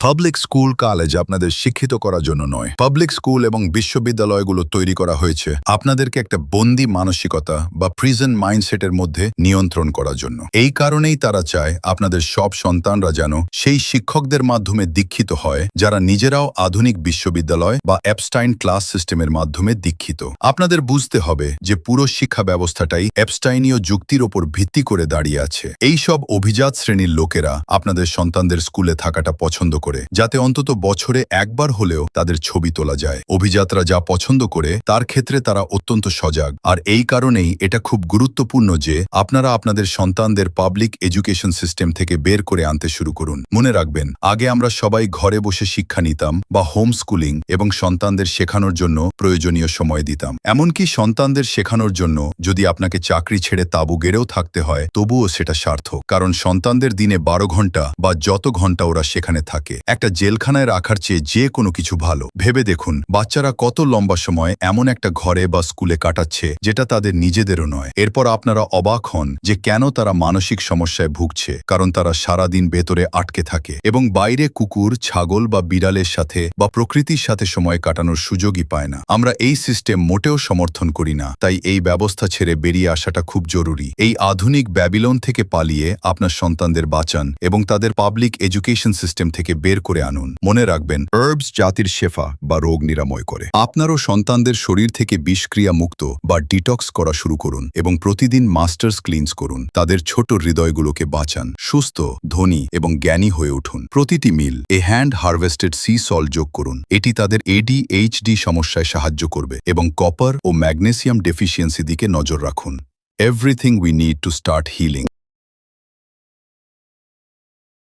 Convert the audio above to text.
Public school college আপনাদের শিক্ষিত করার জন্য নয়। পাবলিক স্কুল এবং বিশ্ববিদ্যালয়গুলো তৈরি করা হয়েছে আপনাদেরকে একটা বন্দি মানসিকতা বা প্রিজন মাইন্ডসেটের মধ্যে নিয়ন্ত্রণ করার জন্য। এই কারণেই তারা চায় আপনাদের সব সন্তানরা যেন সেই শিক্ষকদের মাধ্যমে দীক্ষিত হয় যারা নিজেরাও আধুনিক বিশ্ববিদ্যালয় বা অ্যাপস্টাইন ক্লাস সিস্টেমের মাধ্যমে দীক্ষিত। আপনাদের বুঝতে হবে যে পুরো শিক্ষা ব্যবস্থাটাই অ্যাপস্টাইনীয় যুক্তির ওপর ভিত্তি করে দাঁড়িয়ে আছে। এই সব অভিজাত শ্রেণীর লোকেরা আপনাদের সন্তানদের স্কুলে থাকাটা পছন্দ করে, যাতে অন্তত বছরে একবার হলেও তাদের ছবি তোলা যায়। অভিজাতরা যা পছন্দ করে তার ক্ষেত্রে তারা অত্যন্ত সজাগ, আর এই কারণেই এটা খুব গুরুত্বপূর্ণ যে আপনারা আপনাদের সন্তানদের পাবলিক এডুকেশন সিস্টেম থেকে বের করে আনতে শুরু করুন। মনে রাখবেন, আগে আমরা সবাই ঘরে বসে শিক্ষা নিতাম বা হোম স্কুলিং এবং সন্তানদের শেখানোর জন্য প্রয়োজনীয় সময় দিতাম। এমনকি সন্তানদের শেখানোর জন্য যদি আপনাকে চাকরি ছেড়ে তাঁবু গেড়েও থাকতে হয়, তবুও সেটা সার্থক, কারণ সন্তানদের দিনে 12 ঘন্টা বা যত ঘন্টা ওরা সেখানে থাকে একটা জেলখানায় রাখার চেয়ে যে কোনো কিছু ভালো। ভেবে দেখুন, বাচ্চারা কত লম্বা সময় এমন একটা ঘরে বা স্কুলে কাটাচ্ছে যেটা তাদের নিজেদেরও নয়। এরপর আপনারা অবাক হন যে কেন তারা মানসিক সমস্যায় ভুগছে, কারণ তারা সারাদিন ভেতরে আটকে থাকে এবং বাইরে কুকুর, ছাগল বা বিড়ালের সাথে বা প্রকৃতির সাথে সময় কাটানোর সুযোগই পায় না। আমরা এই সিস্টেম মোটেও সমর্থন করি না, তাই এই ব্যবস্থা ছেড়ে বেরিয়ে আসাটা খুব জরুরি। এই আধুনিক ব্যাবিলন থেকে পালিয়ে আপনার সন্তানদের বাঁচান এবং তাদের পাবলিক এডুকেশন সিস্টেম থেকে বের করে আনুন। মনে রাখবেন, হার্বস জাতির শেফা বা রোগ নিরাময় করে। আপনারও সন্তানদের শরীর থেকে বিষক্রিয়া মুক্ত বা ডিটক্স করা শুরু করুন এবং প্রতিদিন মাস্টার্স ক্লিনস করুন। তাদের ছোট হৃদয়গুলোকে বাঁচান, সুস্থ, ধনী এবং জ্ঞানী হয়ে উঠুন। প্রতিটি মিল হ্যান্ড হারভেস্টেড সি সল্ট যোগ করুন। এটি তাদের ADHD সমস্যায় সাহায্য করবে এবং কপার ও ম্যাগনেসিয়াম ডেফিসিয়েন্সি দিকে নজর রাখুন। Everything we need to start healing.